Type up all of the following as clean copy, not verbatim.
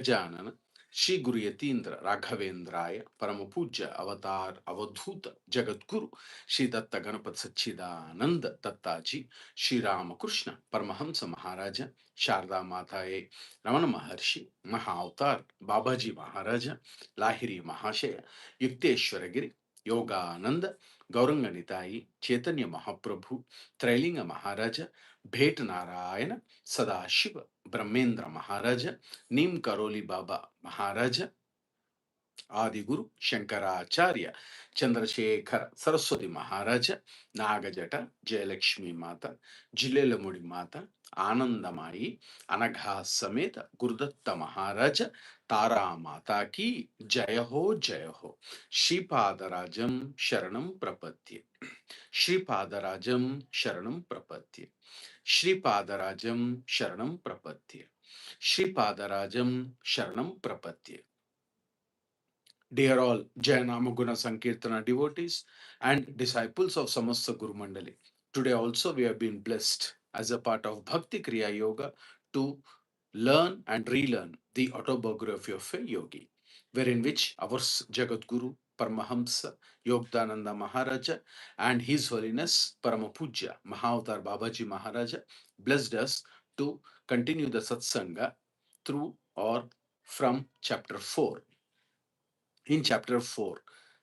गजानन श्री गुरु यतीन्द्र राघवेंद्राय परम पूज्य अवतार अवधूत जगत गुरु श्री दत्त गणपत सच्चिदानंद दत्ताजी श्री रामकृष्ण परमहंस महाराज शारदा माताए रमण महर्षि महाअवतार बाबाजी महाराज लाहिरी महाशय युक्तेश्वर गिरि योगानंद गौरंग निताई चैतन्य महाप्रभु त्रैलिंग महाराज भेट नारायण सदाशिव ब्रह्मेंद्र महाराज नीम करोली बाबा महाराज आदि गुरु शंकराचार्य चंद्रशेखर सरस्वती महाराज नागजट जयलक्ष्मी माता जिलेलमुड़ी माता आनंदमाई अनघा समेत गुरुदत्त महाराज तारा माता की जय हो श्रीपादराजम शरणं प्रपद्ये श्रीपादराजम शरणं प्रपद्ये श्रीपादराजम शरणं प्रपद्ये श्रीपादराजम शरणं प्रपद्ये. Dear all Jayanamaguna Sankirtana devotees and disciples of Samastha Guru Mandali, today also we have been blessed as a part of Bhakti Kriya Yoga to learn and relearn the autobiography of a yogi, wherein which our Jagat Guru Paramahamsa Yogananda Maharaja and His Holiness Paramapuja Mahavatar Babaji Maharaja blessed us to continue the satsanga through or from chapter 4. In chapter 4,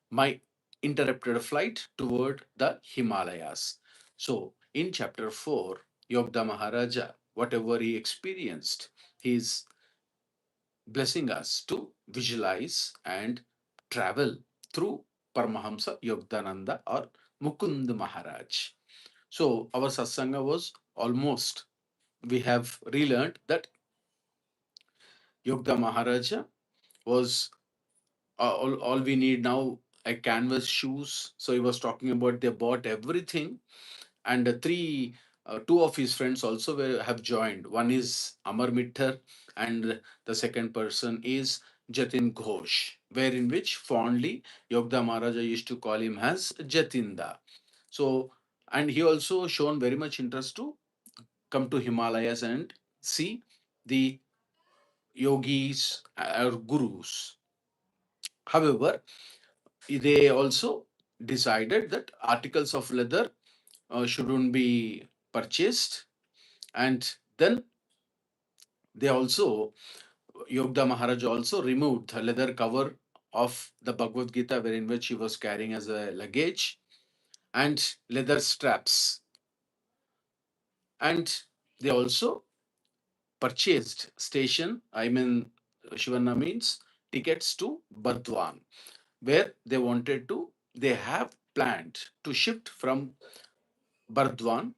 my interrupted flight toward the Himalayas. So, in chapter 4, Yogda Maharaja, whatever he experienced, he is blessing us to visualize and travel through Paramahamsa Yogdananda or Mukunda Maharaj. So, our satsanga was almost, we have relearned that Yogda Maharaja was all we need now a canvas shoes. So he was talking about they bought everything, and two of his friends also have joined. One is Amar Mittar, and the second person is Jatin Ghosh, wherein which fondly Yogda Maharaja used to call him as Jatinda. So, and he also shown very much interest to come to Himalayas and see the yogis or gurus. However, they also decided that articles of leather shouldn't be purchased, and then they also Yogda Maharaj also removed the leather cover of the Bhagavad Gita, wherein which he was carrying as a luggage, and leather straps, and they also purchased station. I mean, Shivanna means tickets to Burdwan, where they wanted to. They have planned to shift from Burdwan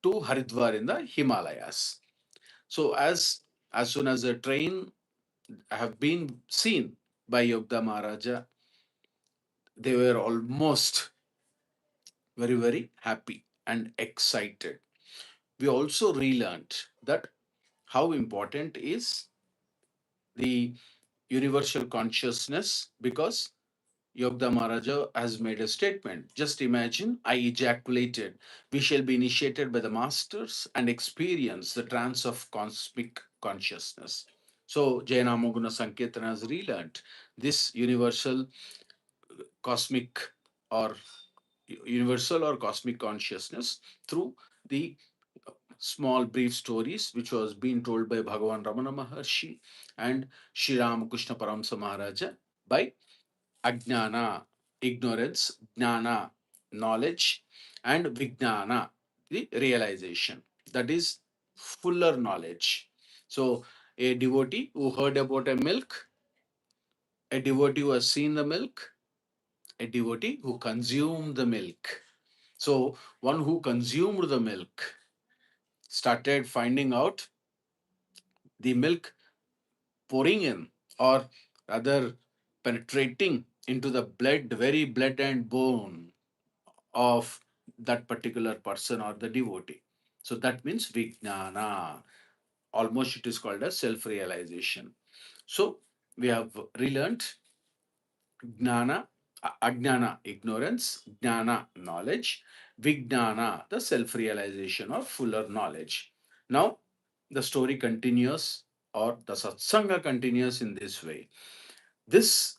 to Haridwar in the Himalayas. So as soon as the train have been seen by Yogda Maharaja, they were almost very happy and excited. We also relearned that how important is the universal consciousness, because Yogda Maharaja has made a statement. Just imagine, I ejaculated. We shall be initiated by the masters and experience the trance of cosmic consciousness. So, Jayanamoguna Sankirtana has relearned this cosmic or universal or cosmic consciousness through the small brief stories which was being told by Bhagavan Ramana Maharshi and Sri Ramakrishna Paramsa Maharaja by Agnana, ignorance, Gnana, knowledge, and Vijnana, the realization. That is fuller knowledge. So, a devotee who heard about a milk, a devotee who has seen the milk, a devotee who consumed the milk. So, one who consumed the milk started finding out the milk pouring in, or rather penetrating into the blood, very blood and bone of that particular person or the devotee. So that means Vijnana. Almost it is called as self-realization. So we have relearned Gnana, Agnana, ignorance, Gnana, knowledge, Vijnana, the self-realization or fuller knowledge. Now the story continues or the satsanga continues in this way. This,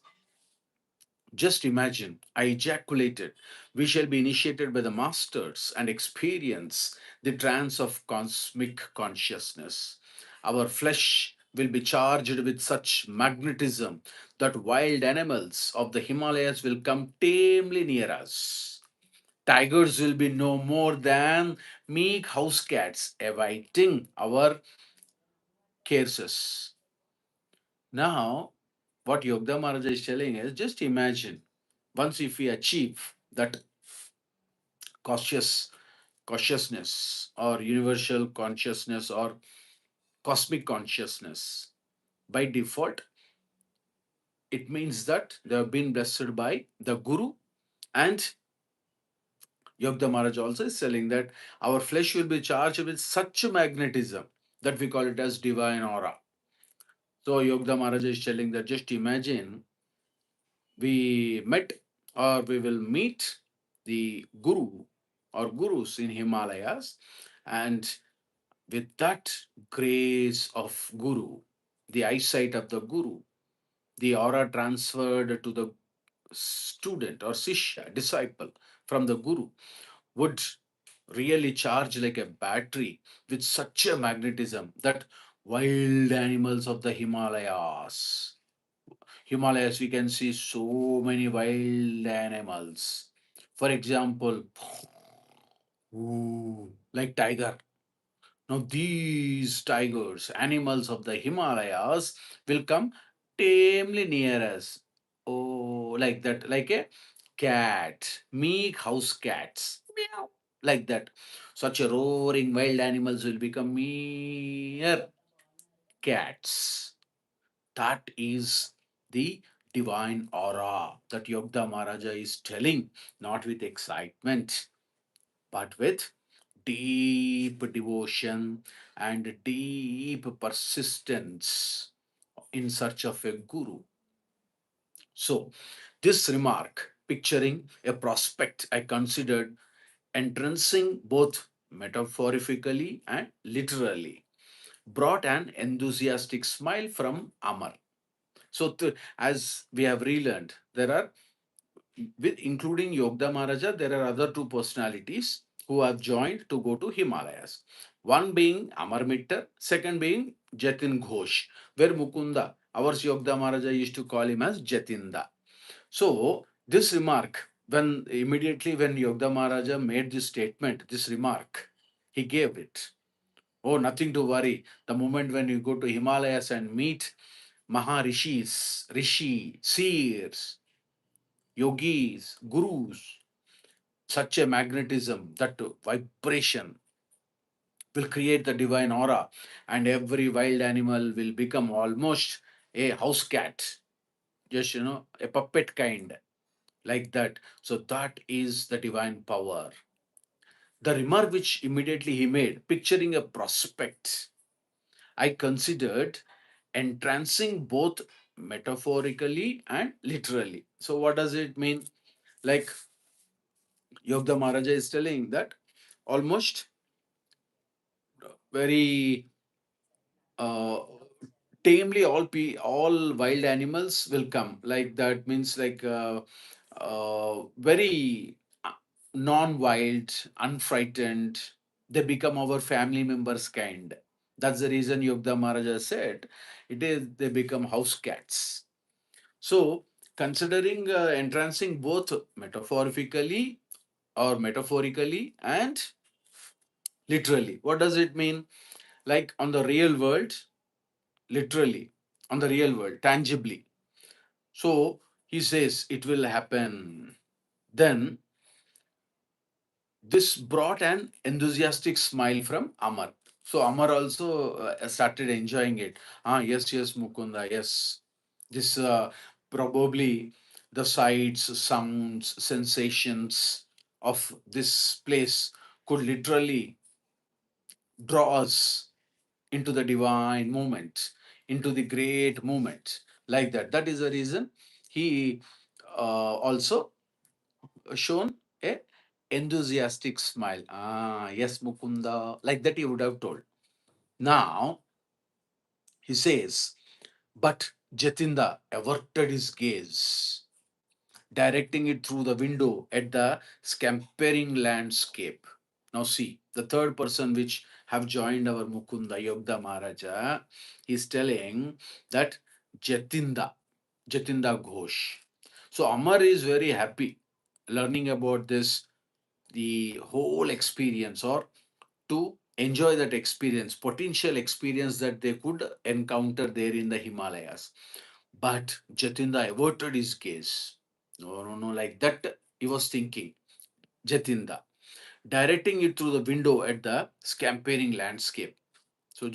just imagine, I ejaculated. We shall be initiated by the masters and experience the trance of cosmic consciousness. Our flesh will be charged with such magnetism that wild animals of the Himalayas will come tamely near us. Tigers will be no more than meek house cats awaiting our caresses. Now, what Yogda Maharaj is telling is, just imagine, once if we achieve that cautious consciousness or universal consciousness or cosmic consciousness, by default, it means that they have been blessed by the Guru. And Yogda Maharaj also is telling that our flesh will be charged with such a magnetism that we call it as divine aura. So Yogda Maharaj is telling that, just imagine, we met or we will meet the Guru or Gurus in Himalayas, and with that grace of Guru, the eyesight of the Guru, the aura transferred to the student or Sishya, disciple from the Guru, would really charge like a battery with such a magnetism that wild animals of the Himalayas, we can see so many wild animals. For example, like tiger. Now, these tigers, animals of the Himalayas, will come tamely near us. Oh, like that, like a cat, meek house cats, meow, like that. Such a roaring wild animals will become mere cats. That is the divine aura that Yogda Maharaja is telling, not with excitement, but with deep devotion and deep persistence in search of a guru. So, this remark, picturing a prospect, I considered entrancing both metaphorically and literally, brought an enthusiastic smile from Amar. So, as we have relearned, there are, with including Yogda Maharaja, there are other two personalities who have joined to go to Himalayas. One being Amar Mittar, second being Jatin Ghosh, where Mukunda, our Yogda Maharaja used to call him as Jatinda. So this remark, when immediately when Yogda Maharaja made this statement, this remark, he gave it. Oh, nothing to worry. The moment when you go to Himalayas and meet Maharishis, Rishi, seers, yogis, gurus, such a magnetism, that vibration will create the divine aura, and every wild animal will become almost a house cat, just a puppet kind, like that. So that is the divine power. The remark which immediately he made, picturing a prospect, I considered entrancing both metaphorically and literally. So what does it mean? Like Yogda Maharaja is telling that almost very uh, tamely all wild animals will come, like that means like very non-wild, unfrightened, they become our family members kind. That's the reason Yogda Maharaja said it is they become house cats. So considering entrancing both metaphorically and literally, what does it mean? Like on the real world, literally, on the real world, tangibly. So he says it will happen. Then this brought an enthusiastic smile from Amar. So Amar also started enjoying it. Ah, yes, yes, Mukunda, yes. This probably the sights, sounds, sensations of this place could literally draw us into the divine moment, into the great moment, like that. That is the reason he also shown a enthusiastic smile. Ah, yes, Mukunda, like that he would have told. Now, He says, but Jatinda averted his gaze, directing it through the window at the scampering landscape. Now see, the third person which have joined our Mukunda Yogda Maharaja is telling that Jatinda, Jatinda Ghosh. So Amar is very happy learning about this, the whole experience, or to enjoy that experience, potential experience that they could encounter there in the Himalayas. But Jatinda averted his gaze. No, no, no, like that he was thinking, Jatinda, directing it through the window at the scampering landscape. So,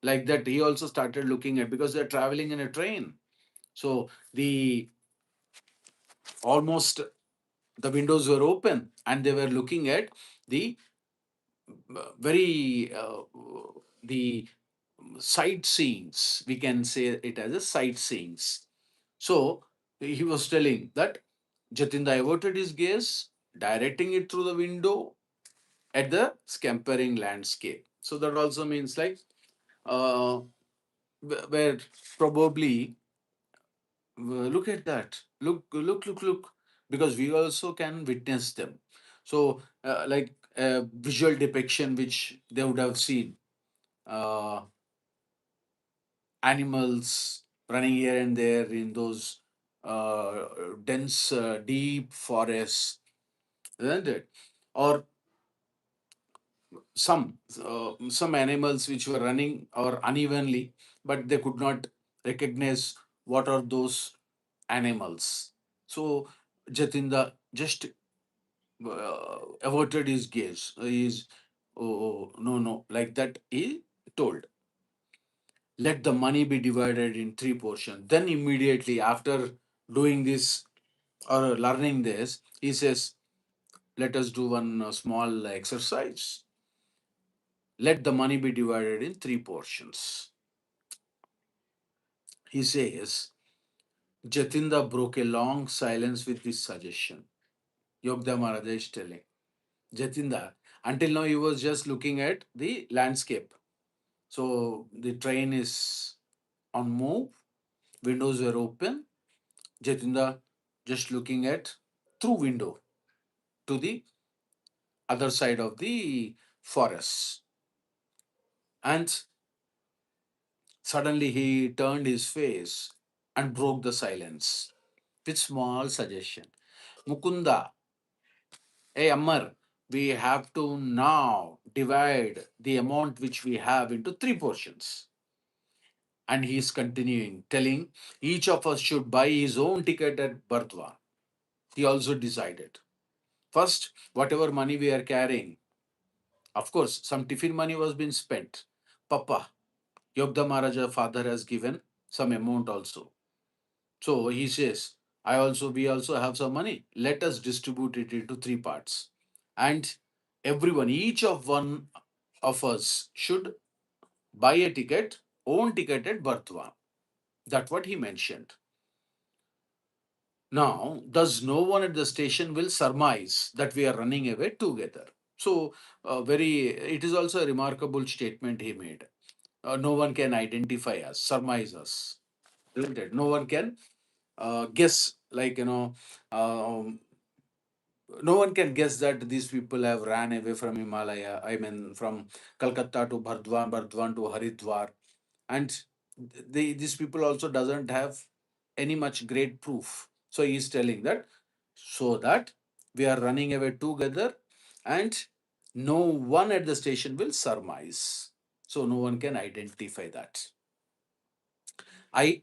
like that, he also started looking at, because they're traveling in a train. So the almost the windows were open and they were looking at the very the sightseeings. We can say it as a sightseeings. So he was telling that Jatinda averted his gaze, directing it through the window at the scampering landscape. So that also means like uh, where probably look at that, look, because we also can witness them. So like a visual depiction which they would have seen, uh, animals running here and there in those uh, dense, deep forests, isn't it? Or some animals which were running or unevenly, but they could not recognize what are those animals. So Jatinda just averted his gaze. He's, oh, no, no, like that. He told, let the money be divided in three portions. Then immediately after doing this or learning this, he says, let us do one small exercise. Let the money be divided in three portions. He says, Jatinda broke a long silence with this suggestion. Yogda Maharaj is telling. Jatinda, until now he was just looking at the landscape. So the train is on move, windows were open. Jatinda just looking at through window to the other side of the forest. And suddenly he turned his face and broke the silence with small suggestion. Mukunda, hey Amar, we have to now divide the amount which we have into three portions. And he is continuing, telling each of us should buy his own ticket at Burdwan. He also decided. First, whatever money we are carrying, of course, some tiffin money was being spent. Papa, Yogda Maharaja father has given some amount also. So he says, we also have some money. Let us distribute it into three parts. And everyone, each of one of us should buy a ticket, own ticket at Burdwan. That's what he mentioned. Now, thus no one at the station will surmise that we are running away together. So, it is also a remarkable statement he made. No one can identify us, surmise us, isn't it? No one can guess, like, no one can guess that these people have ran away from Himalaya. I mean, from Calcutta to Burdwan, Burdwan to Haridwar, and these people also doesn't have any much great proof. So he is telling that so that we are running away together, and no one at the station will surmise. So no one can identify that. I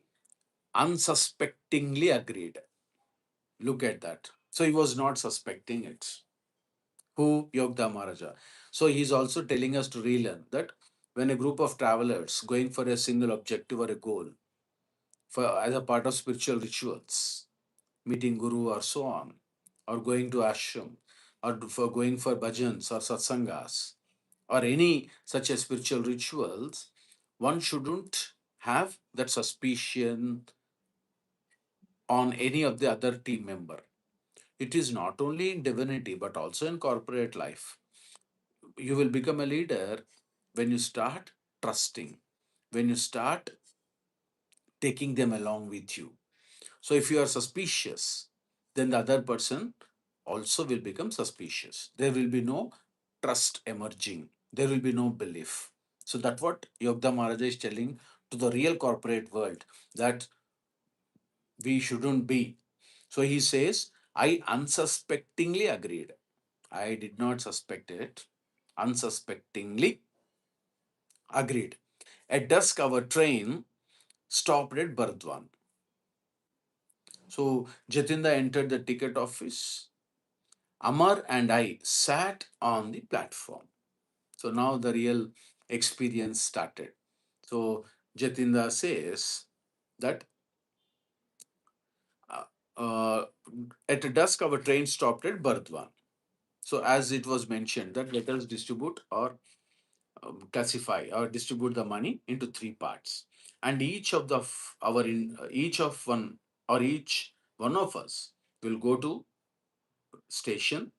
unsuspectingly agreed. Look at that. So he was not suspecting it. Who? Yogda Maharaja. So he's also telling us to relearn that when a group of travelers going for a single objective or a goal, for as a part of spiritual rituals, meeting guru or so on, or going to ashram, or for going for bhajans or satsangas, or any such a spiritual rituals, one shouldn't have that suspicion on any of the other team member. It is not only in divinity but also in corporate life. You will become a leader when you start trusting. when you start taking them along with you. So if you are suspicious, then the other person also will become suspicious. There will be no trust emerging. There will be no belief. So that's what Yogda Maharaja is telling to the real corporate world, that we shouldn't be. So he says, I unsuspectingly agreed. I did not suspect it. Unsuspectingly agreed. At dusk, our train stopped at Burdwan. So Jatinda entered the ticket office. Amar and I sat on the platform. So now the real experience started. So Jatinda says that uh, uh, at dusk, our train stopped at Burdwan. So as it was mentioned, that let us distribute or classify or distribute the money into three parts, and each of the our in each of one or each one of us will go to station,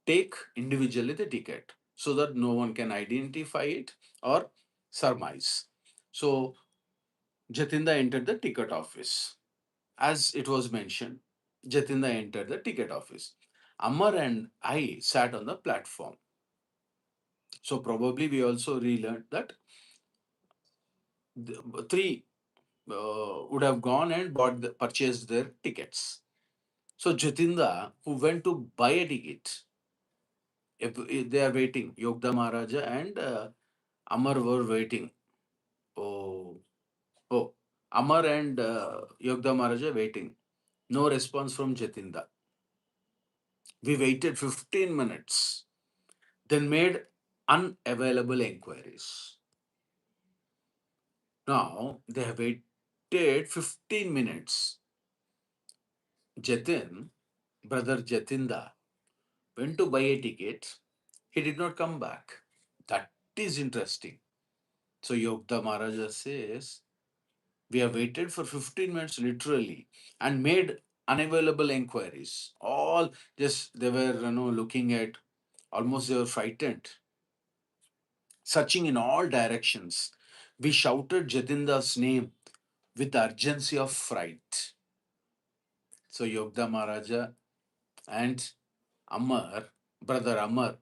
take individually the ticket so that no one can identify it or surmise. So Jatinda entered the ticket office. As it was mentioned, Jatinda entered the ticket office. Amar and I sat on the platform. So probably we also relearned that the three would have gone and purchased their tickets. So Jatinda, who went to buy a ticket, if they are waiting, Yogda Maharaja and Amar were waiting. Oh, oh, Amar and Yogda Maharaja waiting. No response from Jatinda. We waited 15 minutes, then made unavailable inquiries. Now they have waited 15 minutes. Jatin, brother Jatinda, went to buy a ticket. He did not come back. That is interesting. So Yogda Maharaja says, we have waited for 15 minutes literally and made unavailable inquiries. All just they were looking at, almost they were frightened, searching in all directions. We shouted Jatinda's name with the urgency of fright. So Yogda Maharaja and Amar, brother Amar,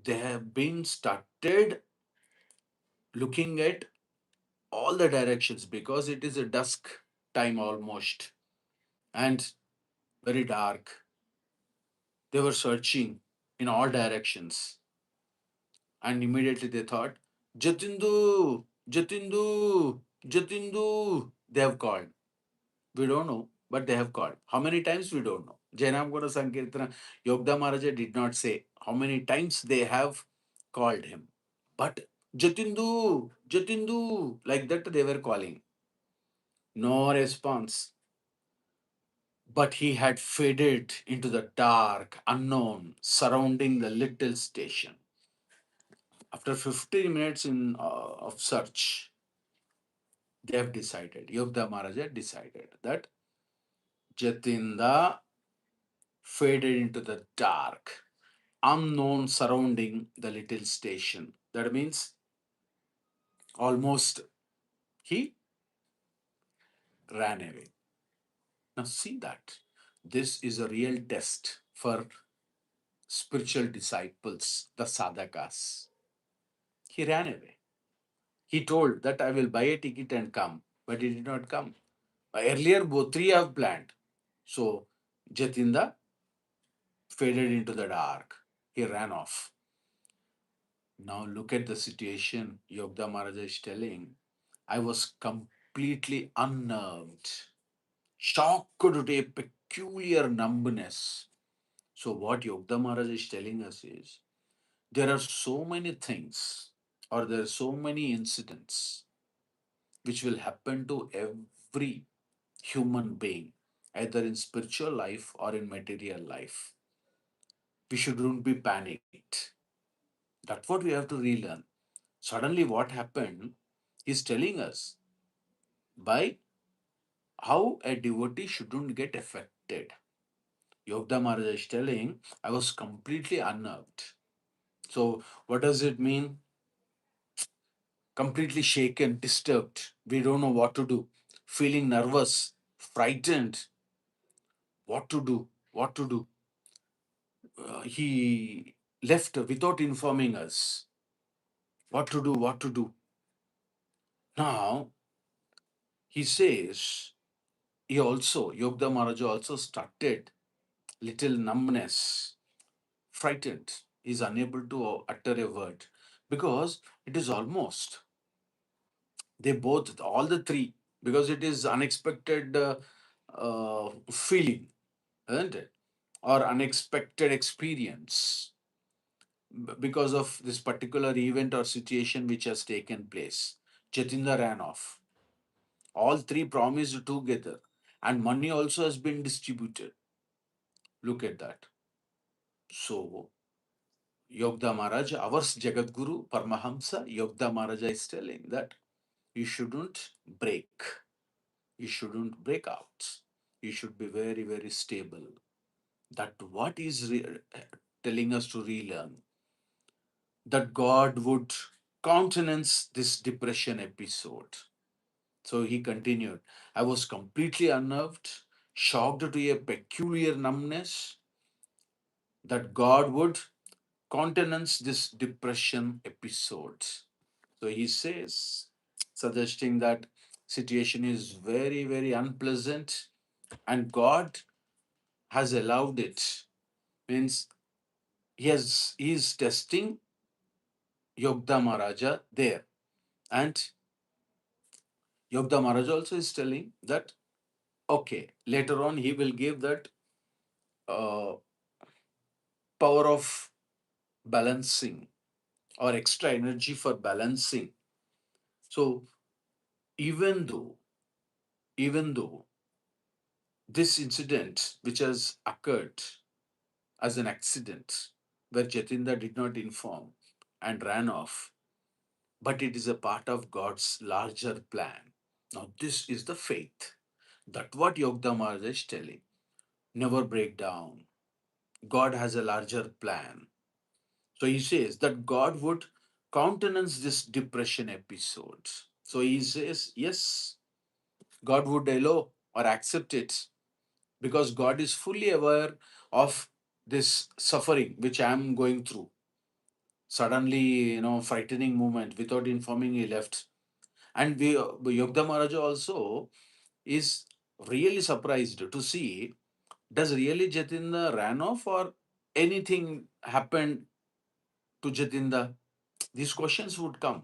they have been started looking at all the directions because it is a dusk time almost and very dark. They were searching in all directions, and immediately they thought, Jatindu, Jatindu, Jatindu. They have called. We don't know, but they have called. How many times we don't know. Jainam Guna Sankirtana, Yogda Maharaja did not say how many times they have called him. But Jatindu, Jatindu, like that they were calling. No response. But he had faded into the dark, unknown, surrounding the little station. After 15 minutes of search, they have decided, Yogda Maharaja decided that Jatinda faded into the dark, unknown surrounding the little station. That means almost he ran away. Now, see that. This is a real test for spiritual disciples, the sadhakas. He ran away. He told that I will buy a ticket and come, but he did not come. Earlier, both three have planned. So Jatinda faded into the dark. He ran off. Now look at the situation Yogda Maharaja is telling. I was completely unnerved, shocked to a peculiar numbness. So what Yogda Maharaj is telling us is there are so many things or there are so many incidents which will happen to every human being, either in spiritual life or in material life. We shouldn't be panicked. That's what we have to relearn. Suddenly, what happened? He's telling us by how a devotee shouldn't get affected. Yogda Maharaj is telling, I was completely unnerved. So, what does it mean? completely shaken, disturbed. We don't know what to do, feeling nervous, frightened. What to do? What to do? He left without informing us. What to do? What to do? Now, he says, Yogda Maharaj also started little numbness, frightened, is unable to utter a word because it is almost, they both, all the three, because it is unexpected feeling, isn't it? Or unexpected experience because of this particular event or situation which has taken place. Jatinda ran off. All three promised together, and money also has been distributed. Look at that. So, Yogda Maharaj, our Jagadguru, Paramahamsa, Yogda Maharaj is telling that you shouldn't break. You shouldn't break out. You should be very, very stable. That what is telling us to relearn, that God would countenance this depression episode. So he continued, I was completely unnerved, shocked to a peculiar numbness, that God would countenance this depression episode. So he says, suggesting that situation is very, very unpleasant and God has allowed it. Means he is testing Yogda Maharaja there. And Yogda Maharaj also is telling that, okay, later on he will give that uh, power of balancing or extra energy for balancing. So even though, even though this incident which has occurred as an accident where Jatinda did not inform and ran off, but it is a part of God's larger plan. Now, this is the faith. That what Yogda Maharaj is telling. Never break down. God has a larger plan. So he says that God would countenance this depression episode. So he says, yes, God would allow or accept it because God is fully aware of this suffering which I am going through. Suddenly, frightening moment without informing, he left. And Yogda Maharaj also is really surprised to see, does really Jatinda ran off or anything happened to Jatinda? These questions would come.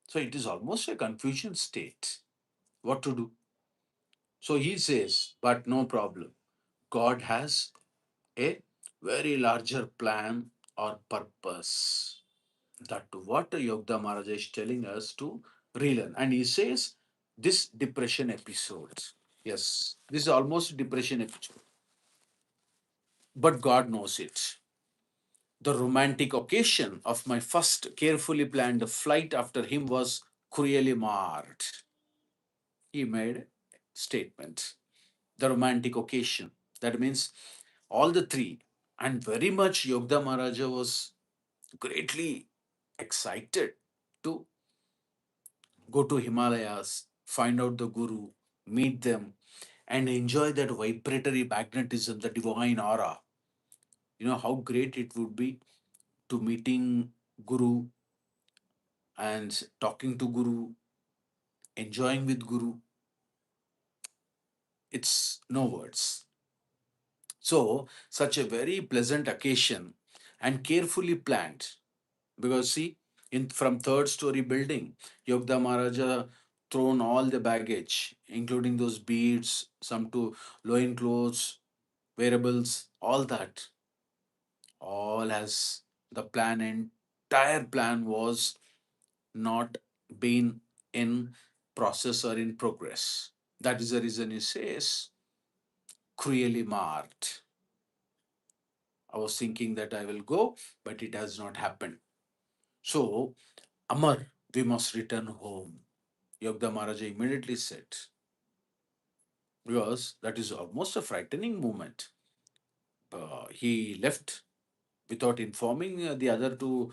So it is almost a confusion state. What to do? So he says, but no problem. God has a very larger plan or purpose. That what Yogda Maharaj is telling us to relearn. And he says, this depression episode. Yes, this is almost depression episode. But God knows it. The romantic occasion of my first carefully planned flight after him was cruelly marred. He made a statement. The romantic occasion. That means all the three. And very much Yogda Maharaja was greatly excited to go to Himalayas, find out the Guru, meet them, and enjoy that vibratory magnetism, the divine aura. You know how great it would be to meeting Guru and talking to Guru, enjoying with Guru. It's no words. So, such a very pleasant occasion and carefully planned. Because see, in from third story building, Yogda Maharaja thrown all the baggage, including those beads, some to loin clothes, wearables, all that, all as the plan, entire plan was not been in process or in progress. That is the reason he says, cruelly marred. I was thinking that I will go, but it has not happened. So, Amar, we must return home. Yogda Maharaja immediately said, because that is almost a frightening moment. He left without informing the other two.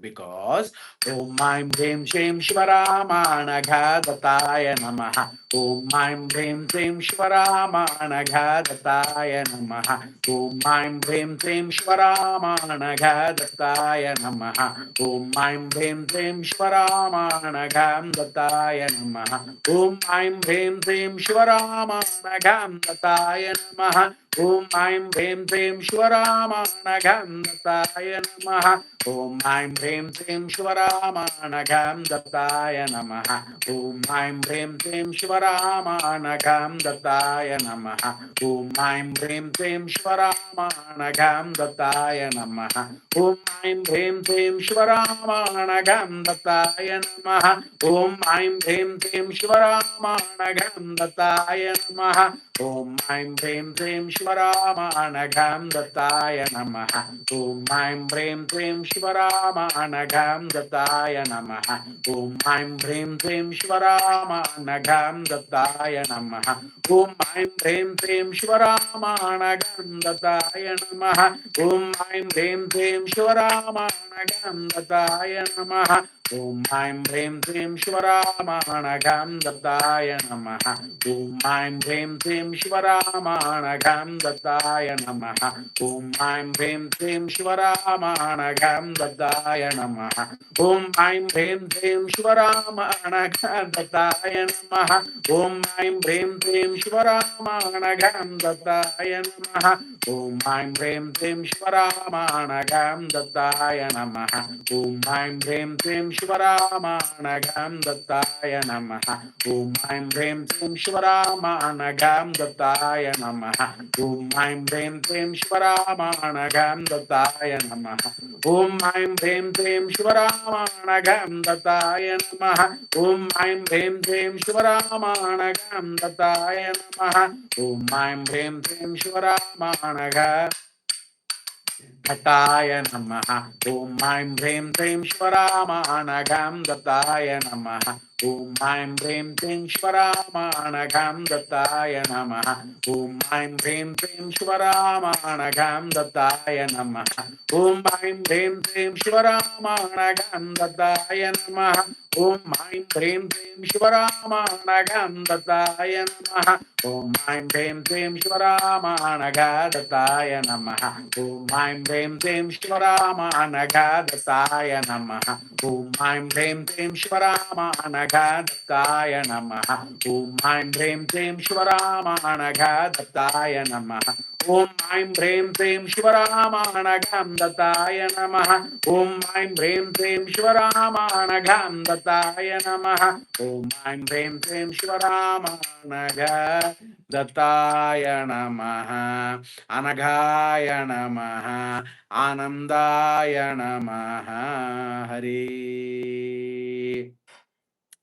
Because Om Aim Bhim Shim Shivaramanagadhataya Namaha. Om Aim Bhim Shim Shivaramanagadhataya Namaha. Om Aim Bhim Shim Shivaramanagadhataya Namaha. Om Aim Bhim Shim Shivaramanagadhataya Namaha. Om Aim Bhim Shim Shivaramanagadhataya Namaha. Om Aim Bhim Shim Shivaramanagadhataya Namaha. Om Aim Bhim Shim Shivaramanagham Dattaya Namaha. Om Aim Bhim Shim Shivaramanagham Dattaya Namaha. Om Aim Bhim Shim Shivaramanagham Dattaya Namaha. Om Aim Bhim Shim Shivaramanagham Dattaya Namaha. Om Aim Bhim Shim Shivaramanagham Dattaya Namaha. Om Aim Bhim Shim Shivaramanagham Dattaya Namaha. Om Aim Bhim Shim Shivaramanagham Dattaya Namaha. Om Aim Bhim Shim Shivaramanagham Dattaya Namaha. Om Aim Bhim Shim Shivaramanagham Dattaya Namaha. Om Aim Bhim Shim Shivaramanagham Dattaya Namaha. Om Aim Bhim Shim Shivaramanagham Dattaya Namaha. Om Aim Bhim Shim Shivaramanagham Dattaya Namaha. Om Aim Bhim Shim Shivaramanagham Dattaya Namaha. Om Aim Bhim Shim Shivaramanagham Dattaya Namaha. Om Aim Bhim Shim Shivaramanagham Dattaya Namaha. Om Aim Bhim Shim Shivaramanagham Dattaya Namaha. Om Aim Bhim Shim Shivaramanagham Dattaya Namaha. Om Aim Bhim Shim Shivaramanagham Dattaya Namaha. Om Aim Bhim Shim Shivaramanagham Dattaya Namaha. Om Aim Bhim Shim Shivaramanagham Dattaya Namaha. Om Aim Bhim Shim Shivaramanagham Dattaya Namaha. Om Aim Bhim Shim Shivaramanagham Dattaya Namaha. Om Aim Bhim Shim Shivaramanagham Dattaya Namaha. Om Aim Bhim Shim Shivaramanagham Dattaya Namaha. Om Aim Bhim Shim Shivaramanagham Dattaya Namaha. Om Aim Bhim Shim Shivaramanagham Dattaya Namaha. Om Aim Bhim Shim Shivaramanagham Dattaya Namaha. Om Aim Bhim Shim Shivaramanagham Namaha. Om Aim Bhim Shim Shivaramanagham Namaha. Om Aim Bhim Shim Shivaramanagham Namaha. Om Aim Bhim Shim Shivaramanagham Namaha. Om Aim Bhim Shim Shivaramanagham Namaha. Om Aim Bhim Shim Shivaramanagham Namaha. Om Aim Bhim Shim Shivaramanagham Dattaya Namaha. Anagaya Namaha. Anandaya Namaha. Hari.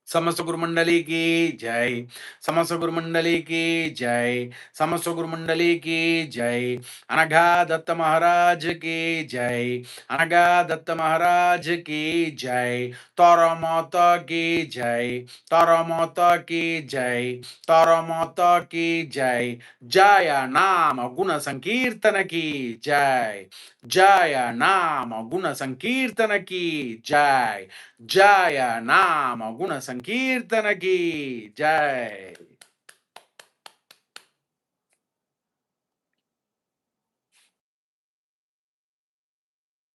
समस्त गुरु मंडली की जय। समस्त गुरु मंडली की जय। समस्त गुरु मंडली की जय। अनघा दत्त महाराज की जय। अनघा दत्त महाराज की जय। तरमत की जय। तरमत की जय। तरमत की जय। जय नाम गुण संकीर्तन की जय। जय नाम गुण संकीर्तन की जय। जय नाम गुण संकीर्तन की जय।